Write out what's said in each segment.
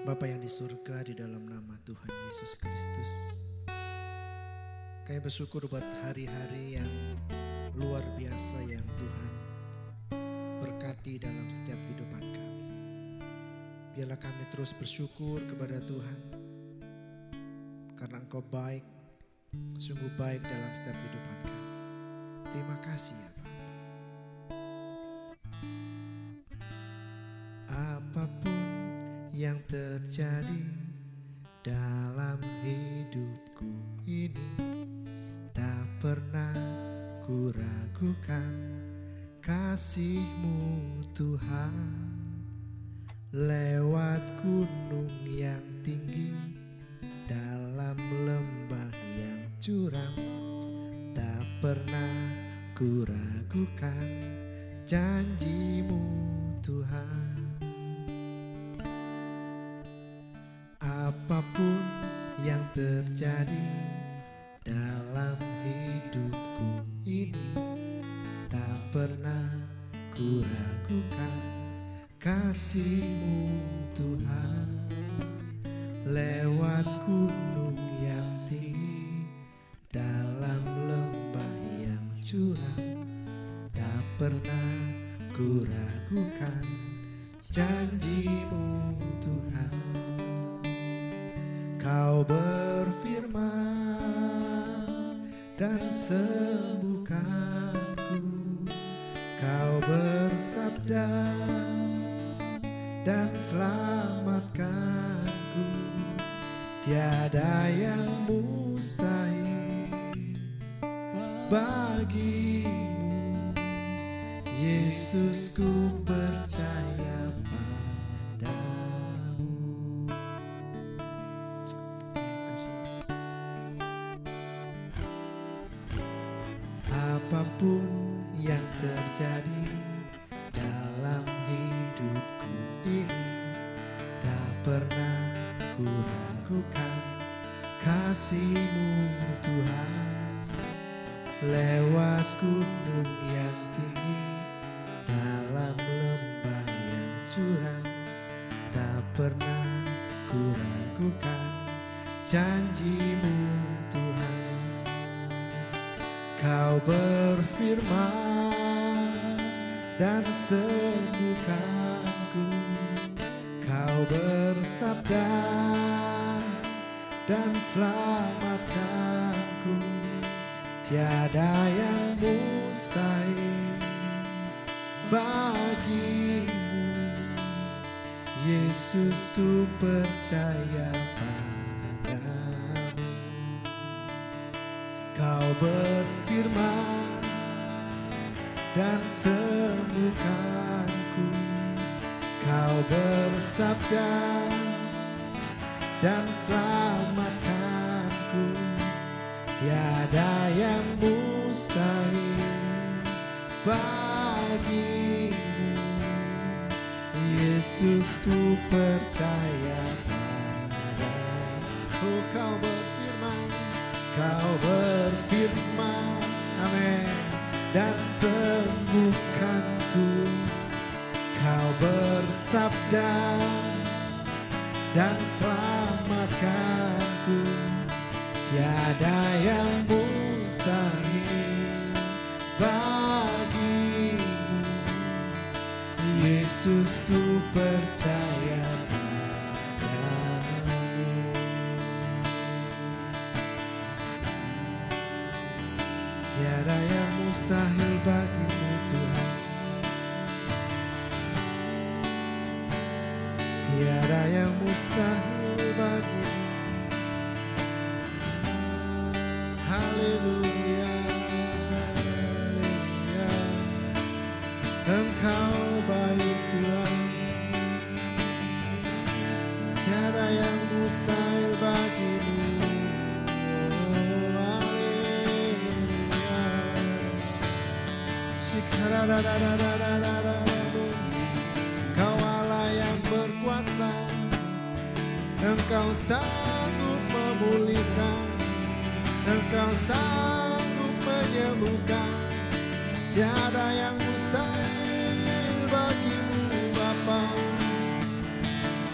Bapa yang di surga, di dalam nama Tuhan Yesus Kristus, kami bersyukur buat hari-hari yang luar biasa yang Tuhan berkati dalam setiap kehidupan kami. Biarlah kami terus bersyukur kepada Tuhan, karena Engkau baik, sungguh baik dalam setiap kehidupan kami. Terima kasih ya Bapa. Apapun yang terjadi dalam hidupku ini, tak pernah ku ragukan kasih-Mu Tuhan. Lewat gunung yang tinggi, dalam lembah yang curam, tak pernah ku ragukan janji-Mu Tuhan. Apapun yang terjadi dalam hidupku ini, tak pernah ku ragukan kasih-Mu Tuhan. Lewat gunung yang tinggi, dalam lembah yang curam, tak pernah ku ragukan janji-Mu Tuhan. Kau berfirman dan sembuhkanku, Kau bersabda dan selamatkanku. Tiada yang mustahil bagimu, Yesus, ku percaya padamu. Apapun yang terjadi dalam hidupku ini, tak pernah ku ragukan kasih-Mu Tuhan. Lewat gunung yang tinggi, dalam lembah yang curam, tak pernah ku ragukan janji-Mu Tuhan. Kau berfirman dan sembuhkanku, Kau bersabda dan selamatkanku. Tiada yang mustahil bagimu, Yesus, ku percaya padamu. Kau berfirman dan sembuhkanku, Kau bersabda dan selamatkanku. Tiada yang mustahil bagimu, Yesus, ku percaya padamu. Oh, Kau berfirman, amin, dan sembuhkanku. Kau bersabda dan selamatkanku. Tiada yang mustahil bagimu, Yesus, ku percaya padamu. Tiada yang mustahil bagimu Tuhan. Tiada yang mustahil bagimu. Haleluya, haleluya. Engkau baik Tuhan. Tiada yang mustahil bagimu. Oh, haleluya. Kau Allah yang berkuasa, Engkau sanggup memulihkan, Engkau sanggup menyembuhkan. Tiada yang mustahil bagimu Bapa.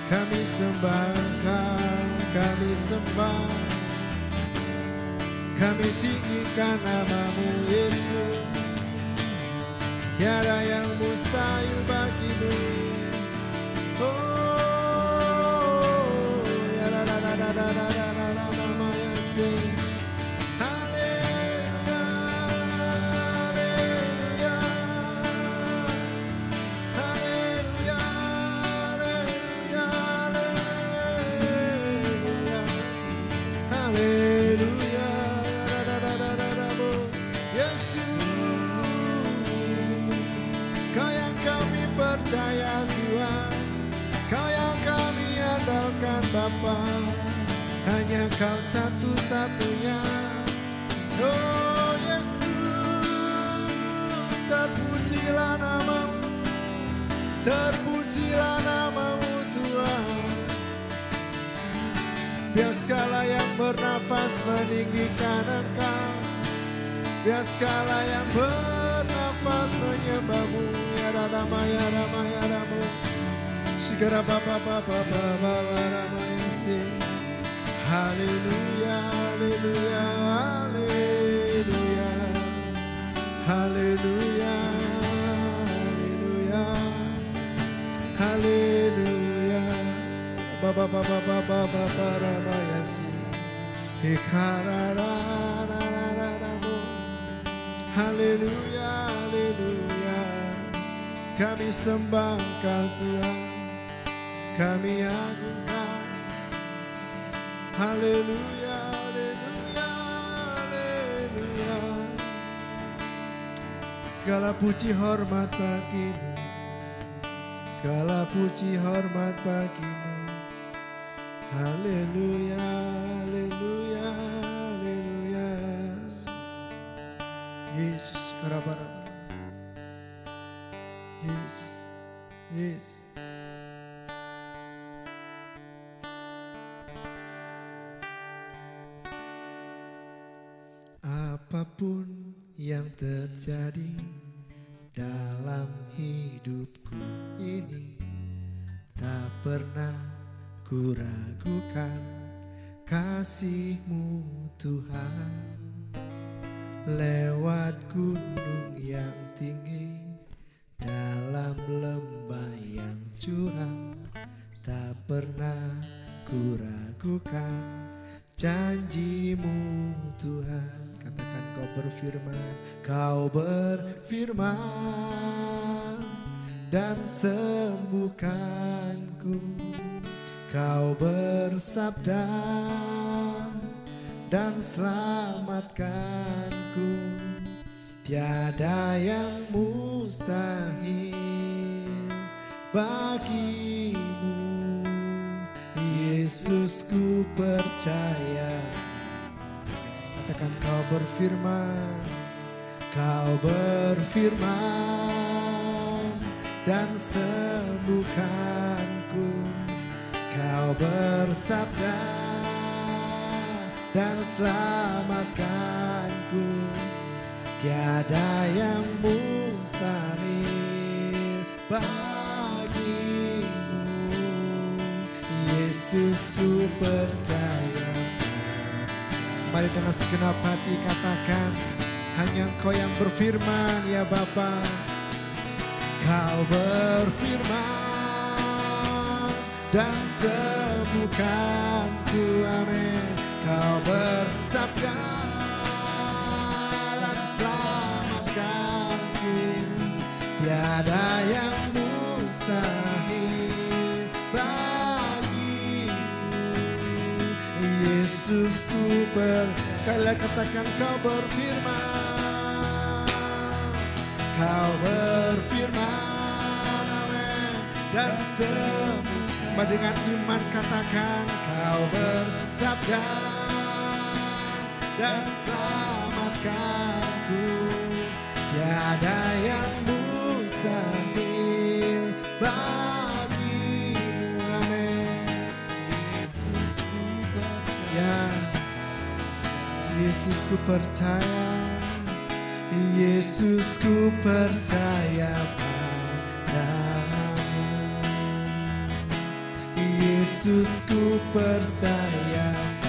Kami sembah sembah, kami tinggikan nama-Mu Yesus. Tiada yang mustahil bagimu. Oh, ya la la la la la la la la la la ya sing. Haleluya, haleluya, haleluya, haleluya, haleluya, haleluya, la la la la la la Yesus. Kau yang kami percaya Tuhan, Kau yang kami andalkan Bapa, hanya Kau satu-satunya. Oh Yesus, terpujilah nama-Mu, terpujilah nama-Mu Tuhan. Biar segala yang bernafas meninggikan Engkau, biar segala yang bernafas menyembah-Mu. Ya Rama ya Rama ya Rama, segera Bapa Bapa Bapa Rama ya sing. Haleluya, haleluya, haleluya, haleluya, haleluya, haleluya. Bapa Bapa Bapa Bapa Rama ya sing. Haleluya, haleluya. Kami sembah Engkau Tuhan, kami agungkan. Haleluya, haleluya, haleluya. Segala puji hormat bagi-Mu, segala puji hormat bagi-Mu. Haleluya, haleluya, haleluya. Yesus, karaba-raba. Yesus, Yesus. Apapun yang terjadi dalam hidupku ini, tak pernah ku ragukan kasih-Mu Tuhan. Lewat gunung yang tinggi, dalam lembah yang curam, tak pernah ku ragukan janji-Mu Tuhan. Katakan Kau berfirman, Kau berfirman dan sembuhkanku. Kau bersabda dan selamatkanku. Tiada yang mustahil bagi-Mu. Yesus, ku percaya. Katakan Kau berfirman, Kau berfirman dan sembuhkanku. Kau bersabda dan selamatkanku. Tiada yang mustahil bagi-Mu. Yesus, ku percaya. Mari dengan segenap hati katakan, hanya Engkau yang berfirman ya Bapa. Kau berfirman dan sembuhkanku, amin. Kau bersabda dan selamatkanku. Tiada yang mustahil bagi-Mu. Yesus, ku sekali lagi katakan, Kau berfirman, Kau berfirman, amin. Dan semua dengan iman katakan, Kau bersabda dan selamatkanku. Tiada yang mustahil bagi-Mu, amin. Yesus, ku percaya. Yesus, ku percaya. Yesus, ku percaya padamu. Yesus, ku percaya padamu.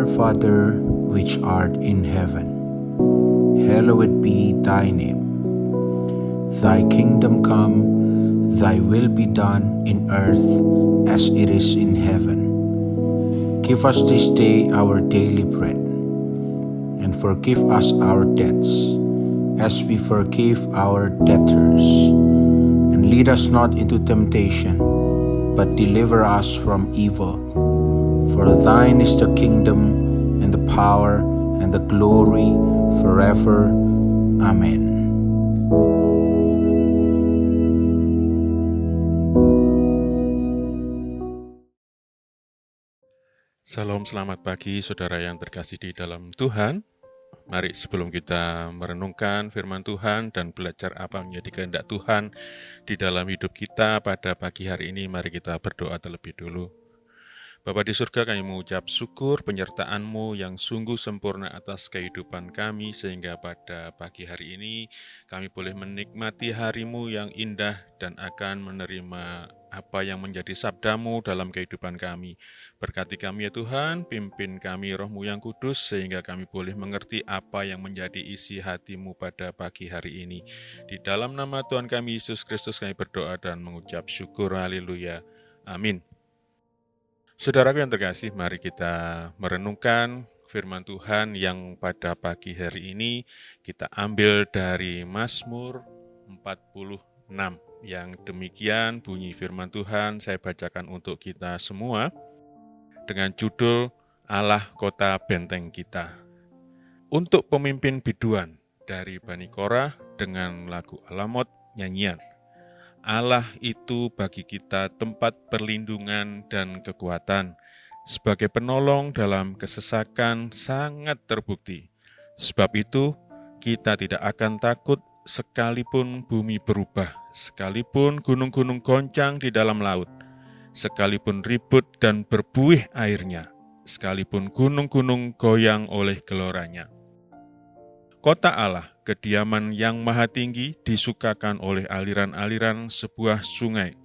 Our Father, which art in heaven, hallowed be thy name. Thy kingdom come, thy will be done in earth as it is in heaven. Give us this day our daily bread, and forgive us our debts, as we forgive our debtors. And lead us not into temptation, but deliver us from evil. For thine is the kingdom, and the power, and the glory, forever. Amen. Salam, selamat pagi saudara yang terkasih di dalam Tuhan. Mari sebelum kita merenungkan firman Tuhan dan belajar apa menjadi kehendak Tuhan di dalam hidup kita pada pagi hari ini, mari kita berdoa terlebih dulu. Bapa di surga, kami mengucap syukur penyertaan-Mu yang sungguh sempurna atas kehidupan kami, sehingga pada pagi hari ini kami boleh menikmati hari-Mu yang indah dan akan menerima apa yang menjadi sabda-Mu dalam kehidupan kami. Berkati kami ya Tuhan, pimpin kami Roh-Mu yang kudus, sehingga kami boleh mengerti apa yang menjadi isi hati-Mu pada pagi hari ini. Di dalam nama Tuhan kami Yesus Kristus kami berdoa dan mengucap syukur, haleluya, amin. Saudaraku yang terkasih, mari kita merenungkan firman Tuhan yang pada pagi hari ini kita ambil dari Mazmur 46. Yang demikian bunyi firman Tuhan, saya bacakan untuk kita semua dengan judul Allah Kota Benteng Kita. Untuk pemimpin biduan dari Bani Korah dengan lagu Alamot nyanyian. Allah itu bagi kita tempat perlindungan dan kekuatan. Sebagai penolong dalam kesesakan sangat terbukti. Sebab itu, kita tidak akan takut sekalipun bumi berubah, sekalipun gunung-gunung goncang di dalam laut, sekalipun ribut dan berbuih airnya, sekalipun gunung-gunung goyang oleh geloranya. Kota Allah, kediaman yang maha tinggi, disukakan oleh aliran-aliran sebuah sungai.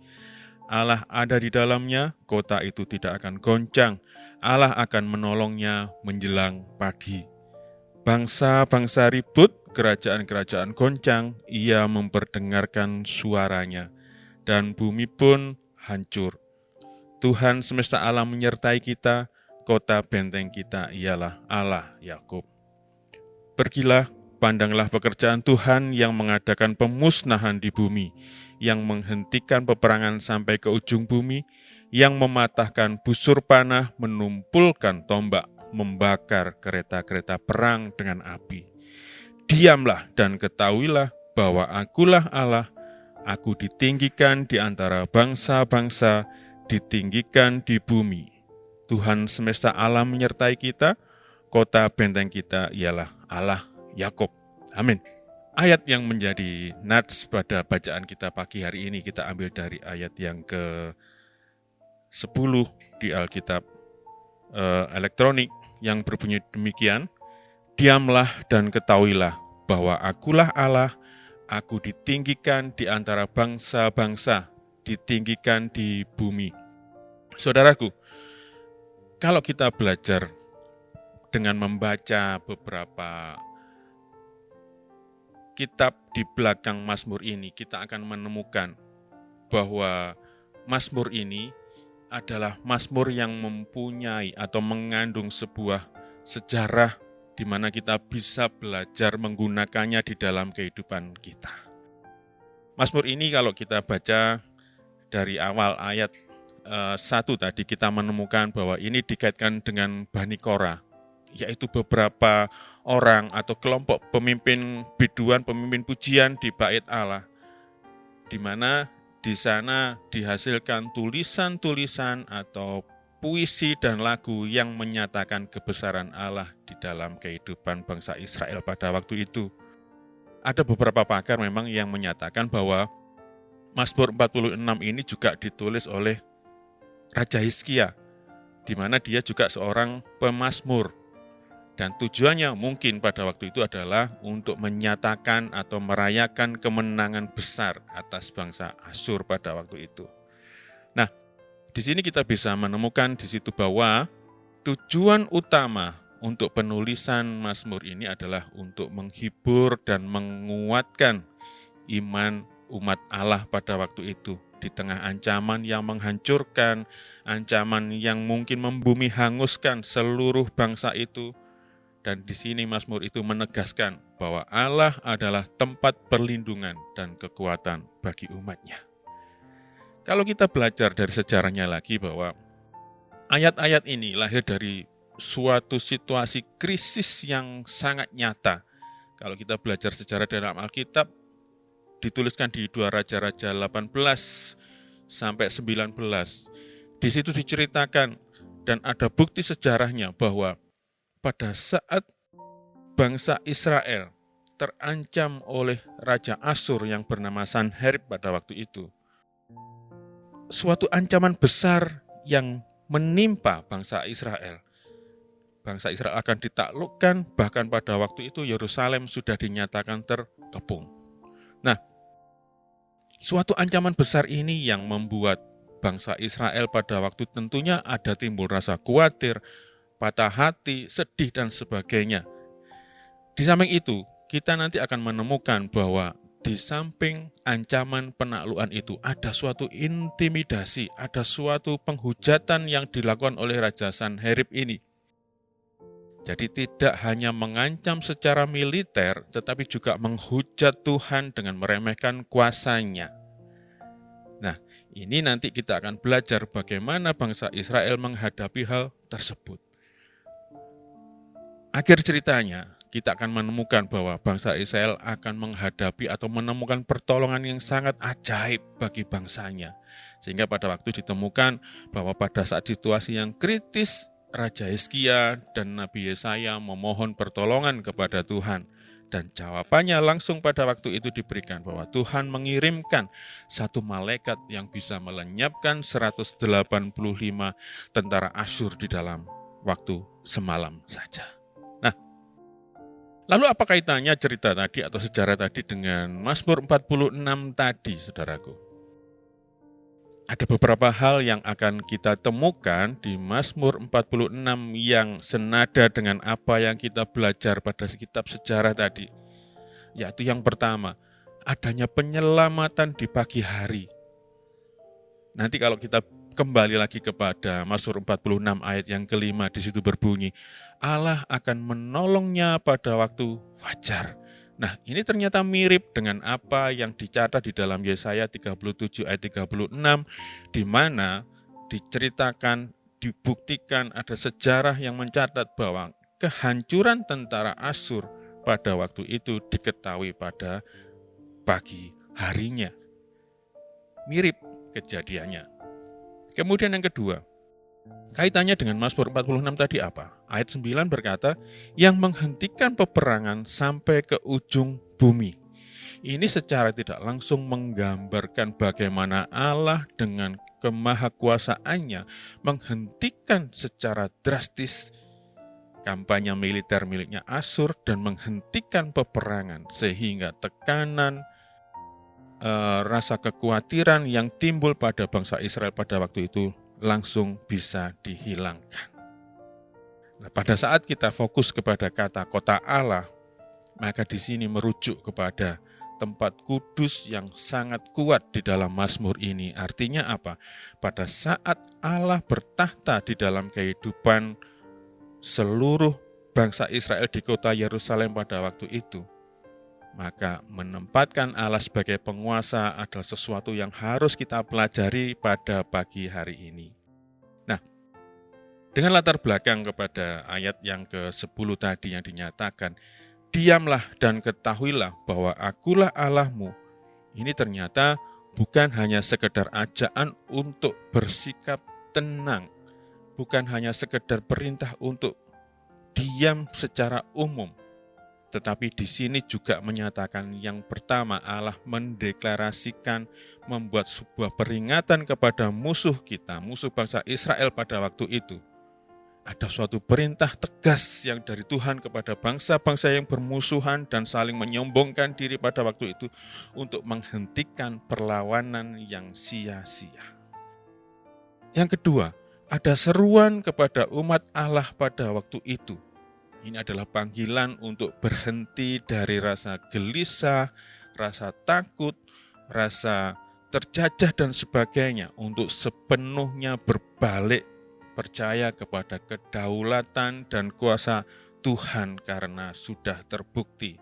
Allah ada di dalamnya, kota itu tidak akan goncang. Allah akan menolongnya menjelang pagi. Bangsa-bangsa ribut, kerajaan-kerajaan goncang, ia memperdengarkan suaranya, dan bumi pun hancur. Tuhan semesta alam menyertai kita, kota benteng kita ialah Allah Yakub. Pergilah, pandanglah pekerjaan Tuhan yang mengadakan pemusnahan di bumi, yang menghentikan peperangan sampai ke ujung bumi, yang mematahkan busur panah, menumpulkan tombak, membakar kereta-kereta perang dengan api. Diamlah dan ketahuilah bahwa akulah Allah, aku ditinggikan di antara bangsa-bangsa, ditinggikan di bumi. Tuhan semesta alam menyertai kita, kota benteng kita ialah Allah Yakub. Amin. Ayat yang menjadi nats pada bacaan kita pagi hari ini kita ambil dari ayat yang ke-10 di Alkitab elektronik yang berbunyi demikian. Diamlah dan ketahuilah bahwa akulah Allah, aku ditinggikan di antara bangsa-bangsa, ditinggikan di bumi. Saudaraku, kalau kita belajar dengan membaca beberapa kitab di belakang Mazmur ini, kita akan menemukan bahwa Mazmur ini adalah Mazmur yang mempunyai atau mengandung sebuah sejarah di mana kita bisa belajar menggunakannya di dalam kehidupan kita. Mazmur ini kalau kita baca dari awal ayat 1 tadi, kita menemukan bahwa ini dikaitkan dengan Bani Korah, yaitu beberapa orang atau kelompok pemimpin biduan, pemimpin pujian di bait Allah, di mana di sana dihasilkan tulisan-tulisan atau puisi dan lagu yang menyatakan kebesaran Allah di dalam kehidupan bangsa Israel pada waktu itu. Ada beberapa pakar memang yang menyatakan bahwa Mazmur 46 ini juga ditulis oleh Raja Hizkia, di mana dia juga seorang pemazmur. Dan tujuannya mungkin pada waktu itu adalah untuk menyatakan atau merayakan kemenangan besar atas bangsa Asyur pada waktu itu. Nah, di sini kita bisa menemukan di situ bahwa tujuan utama untuk penulisan Mazmur ini adalah untuk menghibur dan menguatkan iman umat Allah pada waktu itu. Di tengah ancaman yang menghancurkan, ancaman yang mungkin membumi hanguskan seluruh bangsa itu. Dan di sini Mazmur itu menegaskan bahwa Allah adalah tempat perlindungan dan kekuatan bagi umatnya. Kalau kita belajar dari sejarahnya lagi bahwa ayat-ayat ini lahir dari suatu situasi krisis yang sangat nyata. Kalau kita belajar sejarah dalam Alkitab, dituliskan di 2 Raja-Raja 18 sampai 19. Di situ diceritakan dan ada bukti sejarahnya bahwa pada saat bangsa Israel terancam oleh Raja Asyur yang bernama Sanherib pada waktu itu, suatu ancaman besar yang menimpa bangsa Israel. Bangsa Israel akan ditaklukkan, bahkan pada waktu itu Yerusalem sudah dinyatakan terkepung. Nah, suatu ancaman besar ini yang membuat bangsa Israel pada waktu tentunya ada timbul rasa khawatir, patah hati, sedih, dan sebagainya. Di samping itu, kita nanti akan menemukan bahwa di samping ancaman penaklukan itu ada suatu intimidasi, ada suatu penghujatan yang dilakukan oleh Raja Sanherib ini. Jadi tidak hanya mengancam secara militer, tetapi juga menghujat Tuhan dengan meremehkan kuasanya. Nah, ini nanti kita akan belajar bagaimana bangsa Israel menghadapi hal tersebut. Akhir ceritanya, kita akan menemukan bahwa bangsa Israel akan menghadapi atau menemukan pertolongan yang sangat ajaib bagi bangsanya. Sehingga pada waktu ditemukan bahwa pada saat situasi yang kritis, Raja Hizkia dan Nabi Yesaya memohon pertolongan kepada Tuhan. Dan jawabannya langsung pada waktu itu diberikan bahwa Tuhan mengirimkan satu malaikat yang bisa melenyapkan 185 tentara Asyur di dalam waktu semalam saja. Lalu apa kaitannya cerita tadi atau sejarah tadi dengan Mazmur 46 tadi, saudaraku? Ada beberapa hal yang akan kita temukan di Mazmur 46 yang senada dengan apa yang kita belajar pada kitab sejarah tadi. Yaitu yang pertama, adanya penyelamatan di pagi hari. Nanti kalau kita kembali lagi kepada Mazmur 46 ayat yang kelima, di situ berbunyi, Allah akan menolongnya pada waktu fajar. Nah, ini ternyata mirip dengan apa yang dicatat di dalam Yesaya 37 ayat 36, di mana diceritakan, dibuktikan ada sejarah yang mencatat bahwa kehancuran tentara Asyur pada waktu itu diketahui pada pagi harinya. Mirip kejadiannya. Kemudian yang kedua, kaitannya dengan Mazmur 46 tadi apa? Ayat 9 berkata, yang menghentikan peperangan sampai ke ujung bumi. Ini secara tidak langsung menggambarkan bagaimana Allah dengan kemahakuasaannya menghentikan secara drastis kampanye militer miliknya Asyur dan menghentikan peperangan sehingga tekanan, rasa kekhawatiran yang timbul pada bangsa Israel pada waktu itu langsung bisa dihilangkan. Nah, pada saat kita fokus kepada kata kota Allah, maka di sini merujuk kepada tempat kudus yang sangat kuat di dalam Mazmur ini. Artinya apa? Pada saat Allah bertahta di dalam kehidupan seluruh bangsa Israel di kota Yerusalem pada waktu itu, maka menempatkan Allah sebagai penguasa adalah sesuatu yang harus kita pelajari pada pagi hari ini. Nah, dengan latar belakang kepada ayat yang ke-10 tadi yang dinyatakan, diamlah dan ketahuilah bahwa akulah Allahmu. Ini ternyata bukan hanya sekedar ajaan untuk bersikap tenang, bukan hanya sekedar perintah untuk diam secara umum, tetapi di sini juga menyatakan yang pertama, Allah mendeklarasikan, membuat sebuah peringatan kepada musuh kita, musuh bangsa Israel pada waktu itu. Ada suatu perintah tegas yang dari Tuhan kepada bangsa-bangsa yang bermusuhan dan saling menyombongkan diri pada waktu itu untuk menghentikan perlawanan yang sia-sia. Yang kedua, Ada seruan kepada umat Allah pada waktu itu. Ini adalah panggilan untuk berhenti dari rasa gelisah, rasa takut, rasa terjajah dan sebagainya, untuk sepenuhnya berbalik percaya kepada kedaulatan dan kuasa Tuhan karena sudah terbukti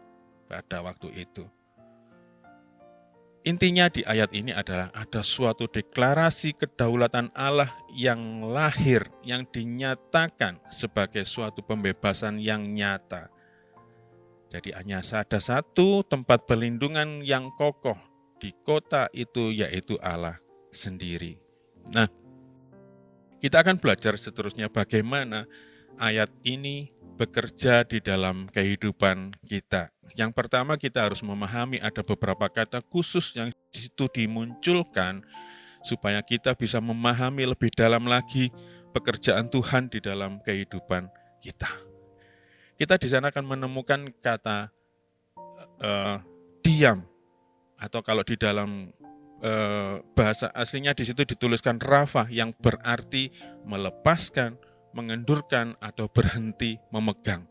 pada waktu itu. Intinya di ayat ini adalah ada suatu deklarasi kedaulatan Allah yang lahir, yang dinyatakan sebagai suatu pembebasan yang nyata. Jadi hanya ada satu tempat perlindungan yang kokoh di kota itu, yaitu Allah sendiri. Nah, kita akan belajar seterusnya bagaimana ayat ini bekerja di dalam kehidupan kita. Yang pertama, kita harus memahami ada beberapa kata khusus yang di situ dimunculkan supaya kita bisa memahami lebih dalam lagi pekerjaan Tuhan di dalam kehidupan kita. Kita di sana akan menemukan kata diam, atau kalau di dalam bahasa aslinya di situ dituliskan rafa, yang berarti melepaskan, mengendurkan, atau berhenti memegang.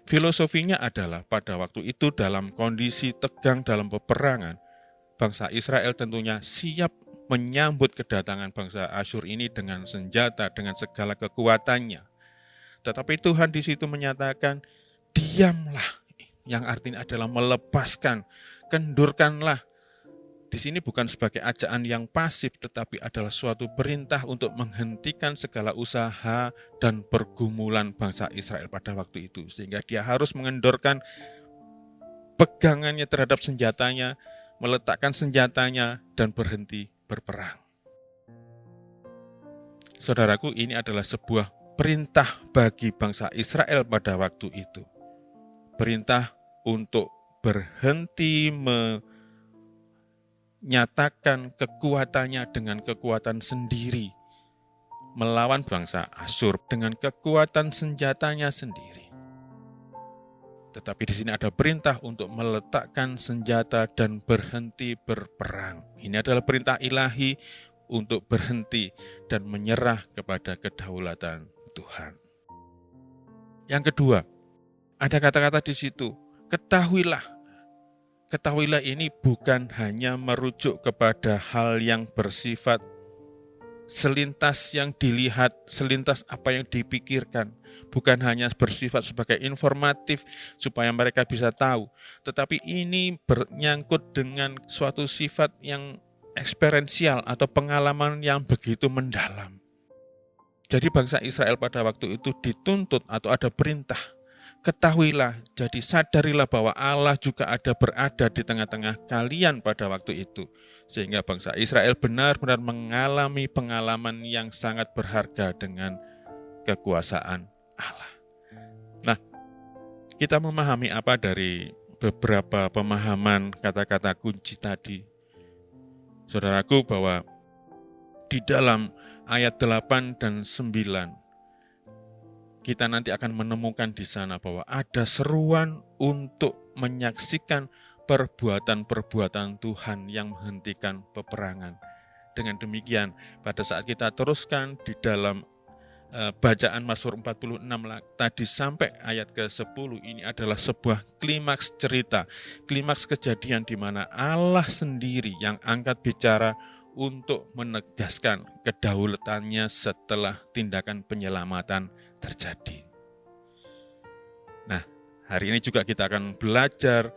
Filosofinya adalah pada waktu itu dalam kondisi tegang dalam peperangan, bangsa Israel tentunya siap menyambut kedatangan bangsa Asyur ini dengan senjata, dengan segala kekuatannya. Tetapi Tuhan di situ menyatakan, diamlah, yang artinya adalah melepaskan, kendurkanlah. Di sini bukan sebagai ajaan yang pasif, tetapi adalah suatu perintah untuk menghentikan segala usaha dan pergumulan bangsa Israel pada waktu itu. Sehingga dia harus mengendorkan pegangannya terhadap senjatanya, meletakkan senjatanya, dan berhenti berperang. Saudaraku, ini adalah sebuah perintah bagi bangsa Israel pada waktu itu. Perintah untuk berhenti menyatakan kekuatannya dengan kekuatan sendiri, melawan bangsa Asyur dengan kekuatan senjatanya sendiri. Tetapi di sini ada perintah untuk meletakkan senjata dan berhenti berperang. Ini adalah perintah ilahi untuk berhenti dan menyerah kepada kedaulatan Tuhan. Yang kedua, ada kata-kata di situ, ketahuilah. Ketahuilah ini bukan hanya merujuk kepada hal yang bersifat selintas yang dilihat, selintas apa yang dipikirkan. Bukan hanya bersifat sebagai informatif supaya mereka bisa tahu. Tetapi ini bernyangkut dengan suatu sifat yang eksperensial atau pengalaman yang begitu mendalam. Jadi bangsa Israel pada waktu itu dituntut atau ada perintah, ketahuilah, jadi sadarilah bahwa Allah juga berada di tengah-tengah kalian pada waktu itu. Sehingga bangsa Israel benar-benar mengalami pengalaman yang sangat berharga dengan kekuasaan Allah. Nah, kita memahami apa dari beberapa pemahaman kata-kata kunci tadi? Saudaraku, bahwa di dalam ayat 8 dan 9, kita nanti akan menemukan di sana bahwa ada seruan untuk menyaksikan perbuatan-perbuatan Tuhan yang menghentikan peperangan. Dengan demikian, pada saat kita teruskan di dalam bacaan Mazmur 46 tadi sampai ayat ke-10, ini adalah sebuah klimaks cerita, klimaks kejadian di mana Allah sendiri yang angkat bicara untuk menegaskan kedaulatannya setelah tindakan penyelamatan terjadi. Nah, hari ini juga kita akan belajar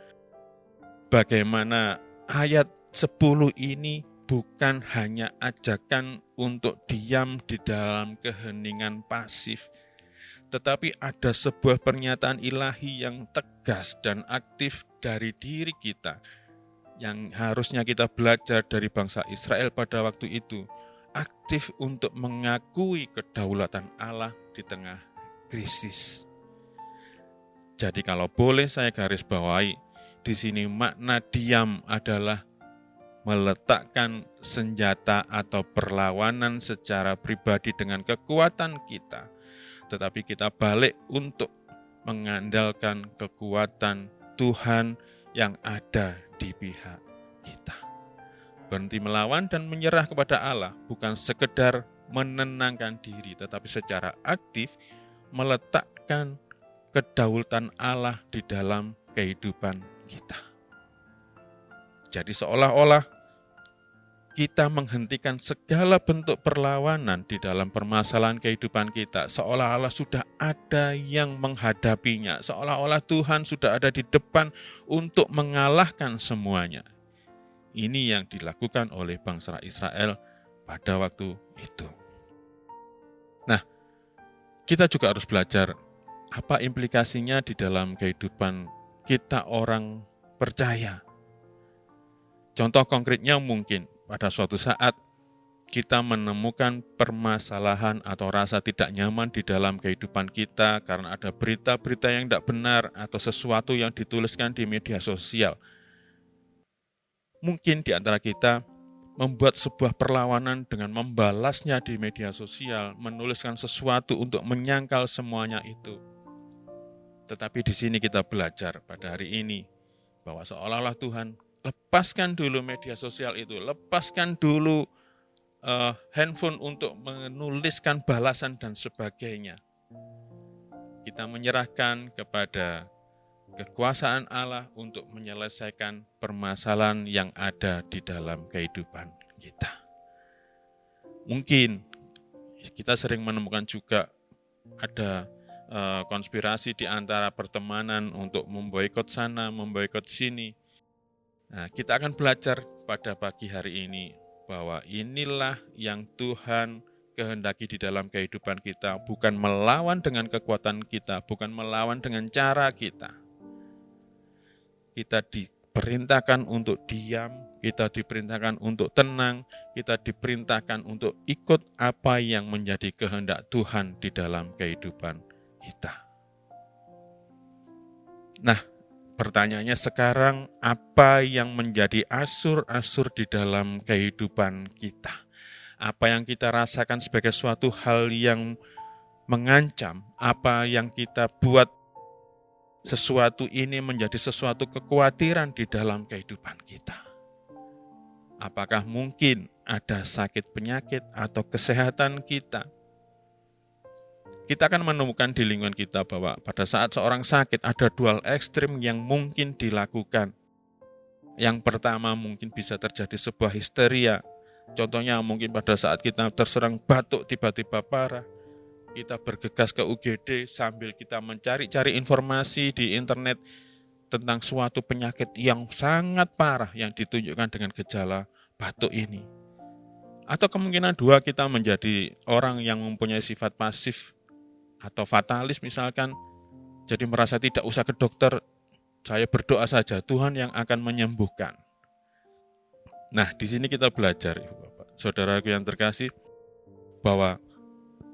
bagaimana ayat 10 ini bukan hanya ajakan untuk diam di dalam keheningan pasif, tetapi ada sebuah pernyataan ilahi yang tegas dan aktif dari diri kita, yang harusnya kita belajar dari bangsa Israel pada waktu itu, aktif untuk mengakui kedaulatan Allah di tengah krisis. Jadi kalau boleh saya garis bawahi, di sini makna diam adalah meletakkan senjata atau perlawanan secara pribadi dengan kekuatan kita, tetapi kita balik untuk mengandalkan kekuatan Tuhan yang ada di pihak kita. Berhenti melawan dan menyerah kepada Allah bukan sekedar menenangkan diri, tetapi secara aktif meletakkan kedaulatan Allah di dalam kehidupan kita. Jadi seolah-olah kita menghentikan segala bentuk perlawanan di dalam permasalahan kehidupan kita. Seolah-olah sudah ada yang menghadapinya. Seolah-olah Tuhan sudah ada di depan untuk mengalahkan semuanya. Ini yang dilakukan oleh bangsa Israel pada waktu itu. Nah, kita juga harus belajar apa implikasinya di dalam kehidupan kita orang percaya. Contoh konkretnya mungkin pada suatu saat kita menemukan permasalahan atau rasa tidak nyaman di dalam kehidupan kita karena ada berita-berita yang tidak benar atau sesuatu yang dituliskan di media sosial. Mungkin di antara kita membuat sebuah perlawanan dengan membalasnya di media sosial, menuliskan sesuatu untuk menyangkal semuanya itu. Tetapi di sini kita belajar pada hari ini bahwa seolah-olah Tuhan lepaskan dulu media sosial itu, lepaskan dulu handphone untuk menuliskan balasan dan sebagainya. Kita menyerahkan kepada kekuasaan Allah untuk menyelesaikan permasalahan yang ada di dalam kehidupan kita. Mungkin kita sering menemukan juga ada konspirasi di antara pertemanan untuk memboikot sana, memboikot sini. Nah, kita akan belajar pada pagi hari ini bahwa inilah yang Tuhan kehendaki di dalam kehidupan kita, bukan melawan dengan kekuatan kita, bukan melawan dengan cara kita. Kita diperintahkan untuk diam, kita diperintahkan untuk tenang, kita diperintahkan untuk ikut apa yang menjadi kehendak Tuhan di dalam kehidupan kita. Nah, pertanyaannya sekarang, apa yang menjadi asur-asur di dalam kehidupan kita? Apa yang kita rasakan sebagai suatu hal yang mengancam? Apa yang kita buat sesuatu ini menjadi sesuatu kekhawatiran di dalam kehidupan kita? Apakah mungkin ada sakit penyakit atau kesehatan kita? Kita akan menemukan di lingkungan kita bahwa pada saat seorang sakit ada dua ekstrim yang mungkin dilakukan. Yang pertama mungkin bisa terjadi sebuah histeria. Contohnya mungkin pada saat kita terserang batuk tiba-tiba parah, kita bergegas ke UGD sambil kita mencari-cari informasi di internet tentang suatu penyakit yang sangat parah yang ditunjukkan dengan gejala batuk ini. Atau kemungkinan dua, kita menjadi orang yang mempunyai sifat pasif atau fatalis misalkan, jadi merasa tidak usah ke dokter, saya berdoa saja, Tuhan yang akan menyembuhkan. Nah, di sini kita belajar, Ibu Bapak, saudaraku yang terkasih, bahwa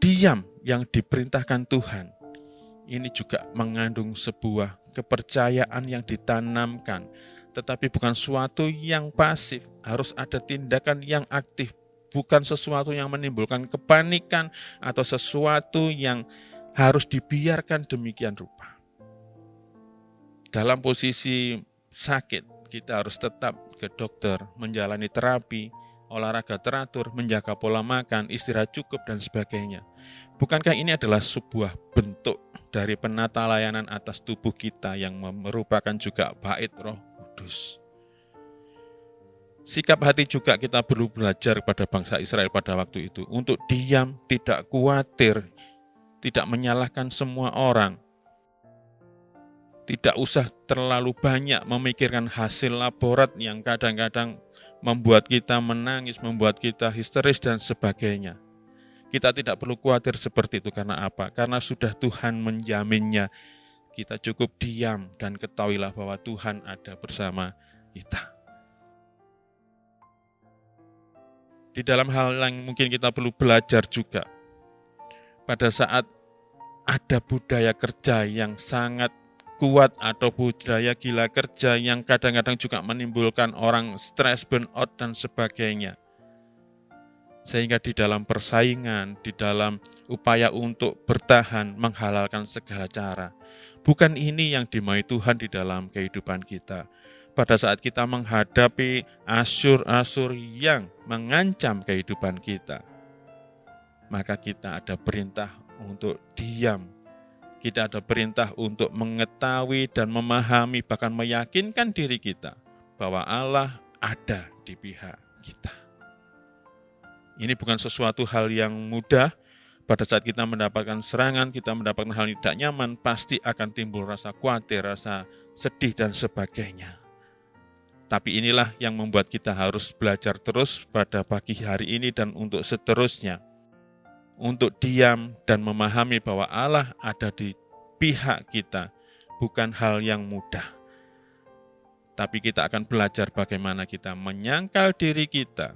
diam yang diperintahkan Tuhan, ini juga mengandung sebuah kepercayaan yang ditanamkan, tetapi bukan suatu yang pasif, harus ada tindakan yang aktif, bukan sesuatu yang menimbulkan kepanikan atau sesuatu yang harus dibiarkan demikian rupa. Dalam posisi sakit, kita harus tetap ke dokter, menjalani terapi, olahraga teratur, menjaga pola makan, istirahat cukup, dan sebagainya. Bukankah ini adalah sebuah bentuk dari penata layanan atas tubuh kita yang merupakan juga bait Roh Kudus? Sikap hati juga kita perlu belajar pada bangsa Israel pada waktu itu, untuk diam, tidak khawatir, tidak menyalahkan semua orang, tidak usah terlalu banyak memikirkan hasil laborat yang kadang-kadang membuat kita menangis, membuat kita histeris dan sebagainya. Kita tidak perlu khawatir seperti itu. Karena apa? Karena sudah Tuhan menjaminnya. Kita cukup diam dan ketahuilah bahwa Tuhan ada bersama kita. Di dalam hal yang mungkin kita perlu belajar juga, pada saat ada budaya kerja yang sangat kuat atau budaya gila kerja yang kadang-kadang juga menimbulkan orang stres, burnout, dan sebagainya. Sehingga di dalam persaingan, di dalam upaya untuk bertahan, menghalalkan segala cara. Bukan ini yang dimauhi Tuhan di dalam kehidupan kita. Pada saat kita menghadapi asur-asur yang mengancam kehidupan kita, maka kita ada perintah untuk diam. Kita ada perintah untuk mengetahui dan memahami, bahkan meyakinkan diri kita bahwa Allah ada di pihak kita. Ini bukan sesuatu hal yang mudah. Pada saat kita mendapatkan serangan, kita mendapatkan hal yang tidak nyaman, pasti akan timbul rasa khawatir, rasa sedih, dan sebagainya. Tapi inilah yang membuat kita harus belajar terus pada pagi hari ini dan untuk seterusnya. Untuk diam dan memahami bahwa Allah ada di pihak kita, bukan hal yang mudah. Tapi kita akan belajar bagaimana kita menyangkal diri kita,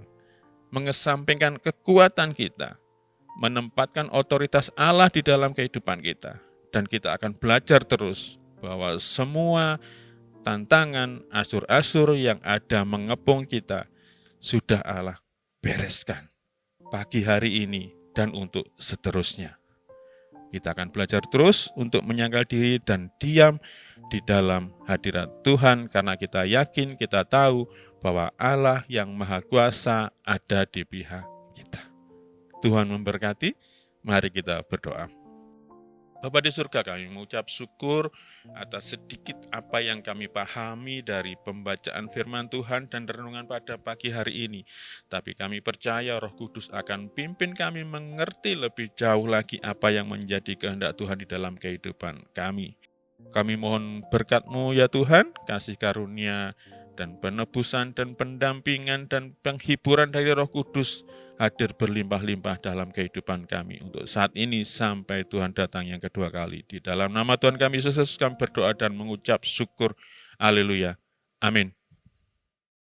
mengesampingkan kekuatan kita, menempatkan otoritas Allah di dalam kehidupan kita. Dan kita akan belajar terus bahwa semua tantangan, asur-asur yang ada mengepung kita, sudah Allah bereskan pagi hari ini dan untuk seterusnya. Kita akan belajar terus untuk menyangkal diri dan diam di dalam hadirat Tuhan, karena kita yakin, kita tahu bahwa Allah yang Maha Kuasa ada di pihak kita. Tuhan memberkati, mari kita berdoa. Bapa di surga, kami mengucap syukur atas sedikit apa yang kami pahami dari pembacaan firman Tuhan dan renungan pada pagi hari ini. Tapi kami percaya Roh Kudus akan pimpin kami mengerti lebih jauh lagi apa yang menjadi kehendak Tuhan di dalam kehidupan kami. Kami mohon berkat-Mu ya Tuhan, kasih karunia dan penebusan dan pendampingan dan penghiburan dari Roh Kudus hadir berlimpah-limpah dalam kehidupan kami untuk saat ini sampai Tuhan datang yang kedua kali. Di dalam nama Tuhan kami Yesus Kristus kami berdoa dan mengucap syukur. Haleluya. Amin.